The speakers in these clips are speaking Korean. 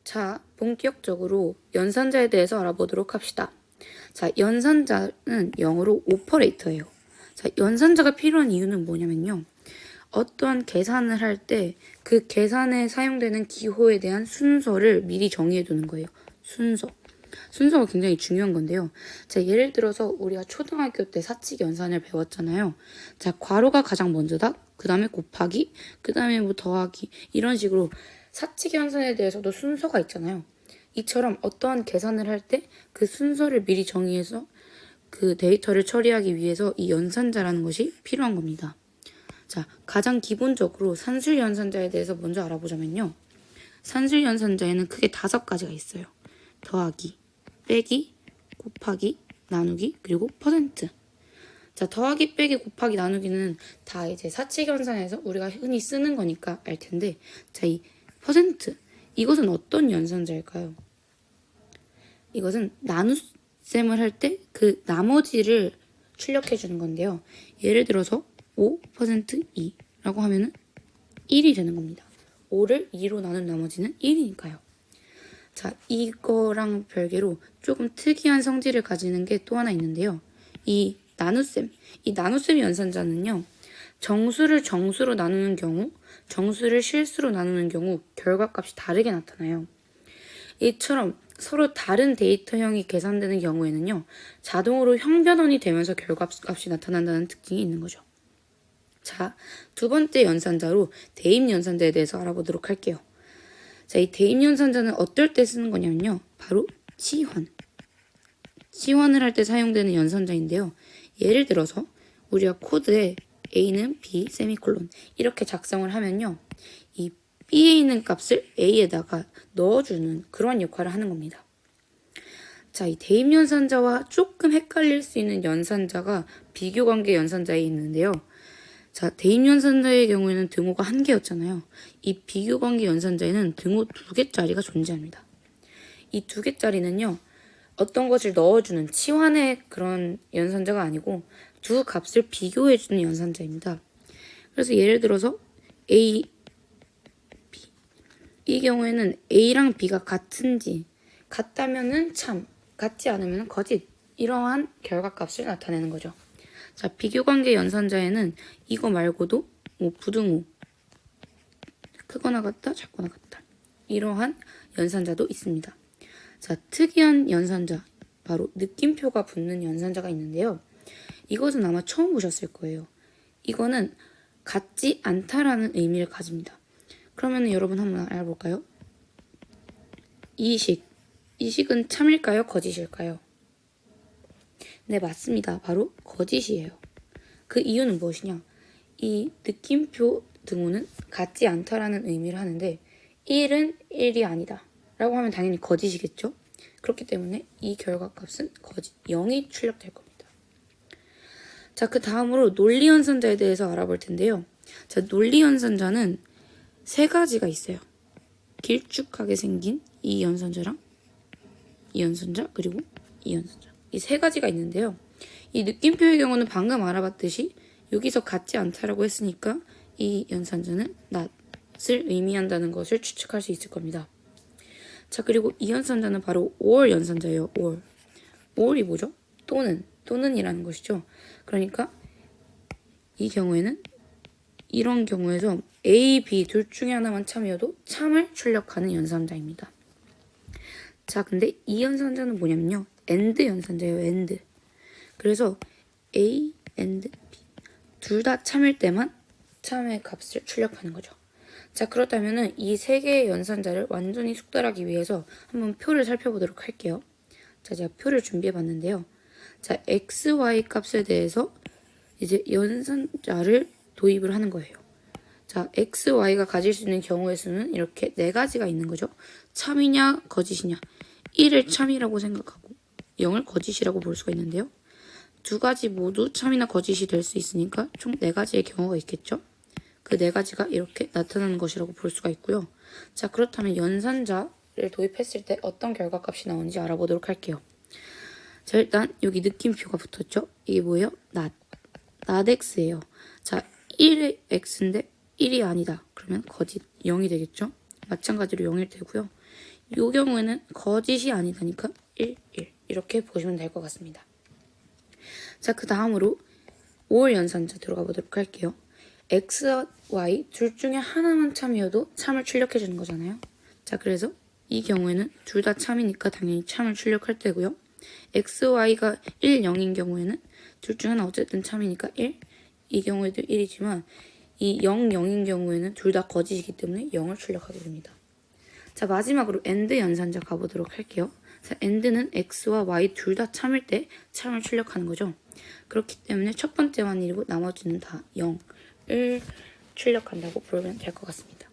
자, 본격적으로 연산자에 대해서 알아보도록 합시다. 자, 연산자는 영어로 오퍼레이터예요. 자, 연산자가 필요한 이유는 뭐냐면요. 어떠한 계산을 할 때 그 계산에 사용되는 기호에 대한 순서를 미리 정의해 두는 거예요. 순서가 굉장히 중요한 건데요. 자, 예를 들어서 우리가 초등학교 때 사칙 연산을 배웠잖아요. 자, 괄호가 가장 먼저다. 그 다음에 곱하기, 그 다음에 뭐 더하기 이런 식으로 사칙 연산에 대해서도 순서가 있잖아요. 이처럼 어떠한 계산을 할 때 그 순서를 미리 정의해서 그 데이터를 처리하기 위해서 이 연산자라는 것이 필요한 겁니다. 자, 가장 기본적으로 산술 연산자에 대해서 먼저 알아보자면요. 산술 연산자에는 크게 5가지가 있어요. 더하기, 빼기, 곱하기, 나누기, 그리고 퍼센트. 자, 더하기, 빼기, 곱하기, 나누기는 다 이제 사칙 연산에서 우리가 흔히 쓰는 거니까 알 텐데, 자, 이 퍼센트, 이것은 어떤 연산자일까요? 이것은 나눗셈을 할 때 그 나머지를 출력해 주는 건데요. 예를 들어서 5% 2라고 하면은 1이 되는 겁니다. 5를 2로 나눈 나머지는 1이니까요. 자, 이거랑 별개로 조금 특이한 성질을 가지는 게 또 하나 있는데요. 이 나눗셈 연산자는요. 정수를 정수로 나누는 경우, 정수를 실수로 나누는 경우 결과값이 다르게 나타나요. 이처럼 서로 다른 데이터형이 계산되는 경우에는요. 자동으로 형변원이 되면서 결과값이 나타난다는 특징이 있는 거죠. 자, 두 번째 연산자로 대입 연산자에 대해서 알아보도록 할게요. 자, 이 대입 연산자는 어떨 때 쓰는 거냐면요. 바로 치환을 할 때 사용되는 연산자인데요. 예를 들어서 우리가 코드에 A는 B, 세미콜론 이렇게 작성을 하면요. 이 B에 있는 값을 A에다가 넣어주는 그런 역할을 하는 겁니다. 자, 이 대입 연산자와 조금 헷갈릴 수 있는 연산자가 비교관계 연산자에 있는데요. 자, 대입 연산자의 경우에는 등호가 1개였잖아요. 이 비교관계 연산자에는 등호 2개짜리가 존재합니다. 이 2개짜리는요. 어떤 것을 넣어주는 치환의 그런 연산자가 아니고 두 값을 비교해주는 연산자입니다. 그래서 예를 들어서 A, B 이 경우에는 A랑 B가 같은지 같다면은 참, 같지 않으면 거짓 이러한 결과값을 나타내는 거죠. 자, 비교관계 연산자에는 이거 말고도 뭐 부등호, 크거나 같다, 작거나 같다 이러한 연산자도 있습니다. 자, 특이한 연산자, 바로 느낌표가 붙는 연산자가 있는데요. 이것은 아마 처음 보셨을 거예요. 이거는 같지 않다라는 의미를 가집니다. 그러면 여러분 한번 알아볼까요? 이 식은 참일까요? 거짓일까요? 네, 맞습니다. 바로 거짓이에요. 그 이유는 무엇이냐? 이 느낌표 등호는 같지 않다라는 의미를 하는데 1은 1이 아니다 라고 하면 당연히 거짓이겠죠? 그렇기 때문에 이 결과값은 거짓, 0이 출력될 겁니다. 자, 그 다음으로 논리연산자에 대해서 알아볼 텐데요. 자, 논리연산자는 3가지가 있어요. 길쭉하게 생긴 이 연산자랑 이 연산자, 그리고 이 연산자. 이 3가지가 있는데요. 이 느낌표의 경우는 방금 알아봤듯이 여기서 같지 않다라고 했으니까 이 연산자는 not을 의미한다는 것을 추측할 수 있을 겁니다. 자, 그리고 이 연산자는 바로 or 연산자예요. or이 뭐죠? 또는이라는 것이죠. 그러니까 이 경우에는 이런 경우에서 A, B 둘 중에 하나만 참이어도 참을 출력하는 연산자입니다. 자, 근데 이 연산자는 뭐냐면요. and 연산자예요. and. 그래서 A and B 둘 다 참일 때만 참의 값을 출력하는 거죠. 자, 그렇다면은 이 3개의 연산자를 완전히 숙달하기 위해서 한번 표를 살펴보도록 할게요. 자, 제가 표를 준비해 봤는데요. 자, x, y 값에 대해서 이제 연산자를 도입을 하는 거예요. 자, x, y가 가질 수 있는 경우의 수는 이렇게 4가지가 있는 거죠. 참이냐, 거짓이냐. 1을 참이라고 생각하고 0을 거짓이라고 볼 수가 있는데요. 2가지 모두 참이나 거짓이 될 수 있으니까 총 4가지의 경우가 있겠죠. 그 4가지가 이렇게 나타나는 것이라고 볼 수가 있고요. 자, 그렇다면 연산자를 도입했을 때 어떤 결과값이 나오는지 알아보도록 할게요. 자, 일단 여기 느낌표가 붙었죠. 이게 뭐예요? not x예요. 자, 1의 x인데 1이 아니다. 그러면 거짓 0이 되겠죠. 마찬가지로 0일 테고요. 이 경우에는 거짓이 아니다니까 1, 1 이렇게 보시면 될 것 같습니다. 자, 그 다음으로 5월 연산자 들어가 보도록 할게요. X와 Y 둘 중에 하나만 참이어도 참을 출력해 주는 거잖아요. 자, 그래서 이 경우에는 둘 다 참이니까 당연히 참을 출력할 때고요. X, Y가 1, 0인 경우에는 둘 중 하나 어쨌든 참이니까 1. 이 경우에도 1이지만 이 0, 0인 경우에는 둘 다 거짓이기 때문에 0을 출력하게 됩니다. 자, 마지막으로 AND 연산자 가보도록 할게요. 자, AND는 X와 Y 둘 다 참일 때 참을 출력하는 거죠. 그렇기 때문에 첫 번째만 1이고 나머지는 다 0을 출력한다고 보면 될 것 같습니다.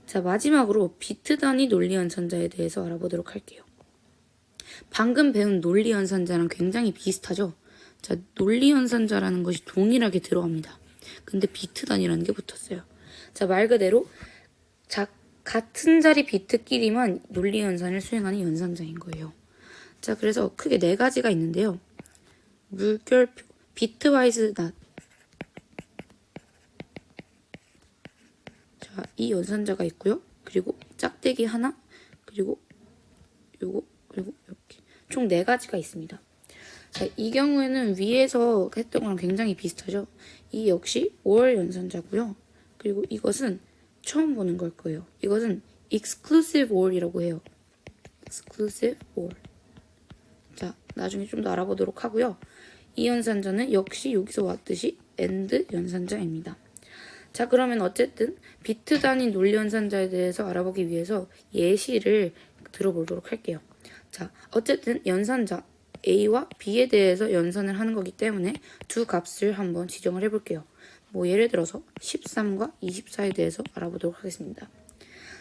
자, 마지막으로 비트 단위 논리 연산자에 대해서 알아보도록 할게요. 방금 배운 논리 연산자랑 굉장히 비슷하죠? 자, 논리 연산자라는 것이 동일하게 들어갑니다. 근데 비트 단위라는 게 붙었어요. 자, 말 그대로 같은 자리 비트끼리만 논리 연산을 수행하는 연산자인 거예요. 자, 그래서 크게 4가지가 있는데요. 물결표, 비트와이즈 낫. 자, 이 연산자가 있고요. 그리고 짝대기 하나, 그리고 요거, 그리고 이렇게 총 4가지가 있습니다. 자, 이 경우에는 위에서 했던 거랑 굉장히 비슷하죠. 이 역시 5월 연산자고요. 그리고 이것은 처음 보는 걸 거예요. 이것은 exclusive or이라고 해요. exclusive or. 자, 나중에 좀 더 알아보도록 하고요. 이 연산자는 역시 여기서 왔듯이 AND 연산자입니다. 자, 그러면 어쨌든 비트 단위 논리 연산자에 대해서 알아보기 위해서 예시를 들어보도록 할게요. 자, 어쨌든 연산자 A와 B에 대해서 연산을 하는 거기 때문에 두 값을 한번 지정을 해볼게요. 뭐 예를 들어서 13과 24에 대해서 알아보도록 하겠습니다.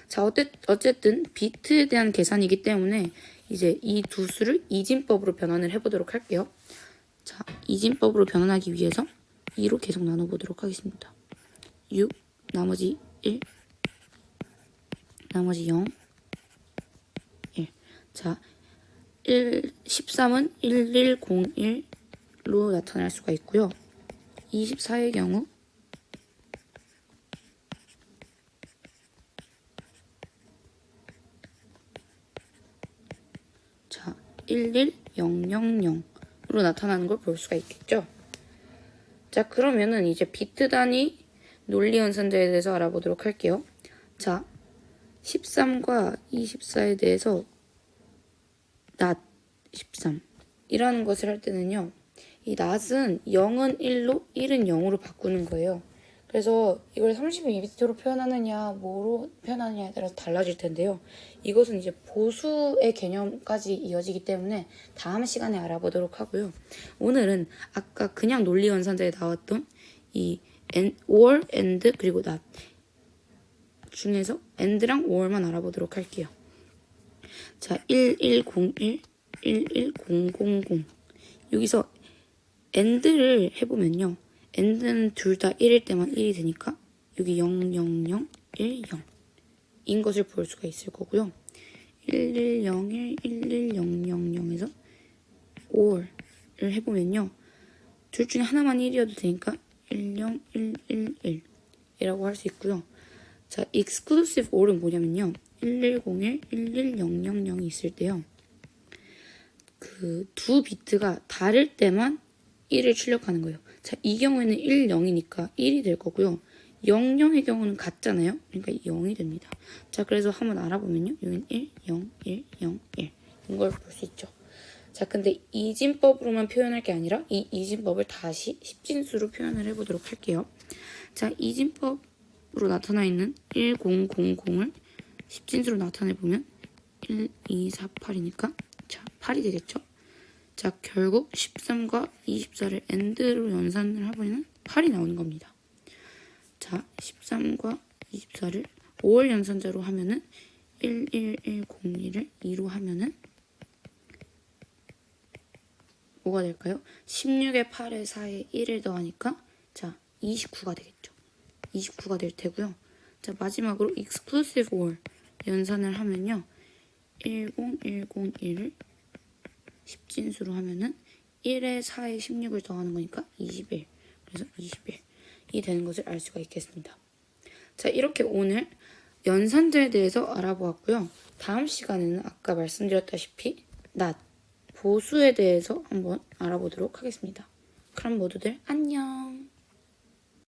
자, 어쨌든 비트에 대한 계산이기 때문에 이제 이 두 수를 이진법으로 변환을 해보도록 할게요. 자, 이진법으로 변환하기 위해서 2로 계속 나눠보도록 하겠습니다. 6, 나머지 1, 나머지 0, 1. 자, 13은 1101로 나타날 수가 있고요. 24의 경우 자, 11000으로 나타나는 걸 볼 수가 있겠죠. 자, 그러면은 이제 비트 단위 논리 연산자에 대해서 알아보도록 할게요. 자, 13과 24에 대해서 not 13 이라는 것을 할 때는요. 이 not은 0은 1로 1은 0으로 바꾸는 거예요. 그래서 이걸 32비트로 표현하느냐 뭐로 표현하느냐에 따라서 달라질 텐데요. 이것은 이제 보수의 개념까지 이어지기 때문에 다음 시간에 알아보도록 하고요. 오늘은 아까 그냥 논리 연산자에 나왔던 이 or, and 그리고 not 중에서 and랑 or만 알아보도록 할게요. 자, 1101, 11000 여기서 and를 해보면요. and는 둘 다 1일 때만 1이 되니까 여기 00010 인 것을 볼 수가 있을 거고요. 1101, 11000에서 or를 해보면요. 둘 중에 하나만 1이어도 되니까 10111 이라고 할 수 있고요. 자, exclusive or은 뭐냐면요. 1101, 11000이 있을 때요. 그 두 비트가 다를 때만 1을 출력하는 거예요. 자, 이 경우에는 1, 0이니까 1이 될 거고요. 0, 0의 경우는 같잖아요. 그러니까 0이 됩니다. 자, 그래서 한번 알아보면요. 여기는 1, 0, 1, 0, 1 이런 걸 볼 수 있죠. 자, 근데 이진법으로만 표현할 게 아니라 이 이진법을 다시 십진수로 표현을 해보도록 할게요. 자, 이진법으로 나타나 있는 1000을 십진수로 나타내보면 1, 2, 4, 8이니까 자, 8이 되겠죠? 자, 결국 13과 24를 AND로 연산을 해보면 8이 나오는 겁니다. 자, 13과 24를 5월 연산자로 하면은 11101을 2로 하면은 뭐가 될까요? 16에 8에 4에 1을 더하니까 자, 29가 되겠죠. 29가 될 테고요. 자, 마지막으로 exclusive or 연산을 하면요. 10101을 10진수로 하면은 1에 4에 16을 더하는 거니까 21. 그래서 21이 되는 것을 알 수가 있겠습니다. 자, 이렇게 오늘 연산자에 대해서 알아보았고요. 다음 시간에는 아까 말씀드렸다시피 보수에 대해서 한번 알아보도록 하겠습니다. 그럼 모두들 안녕.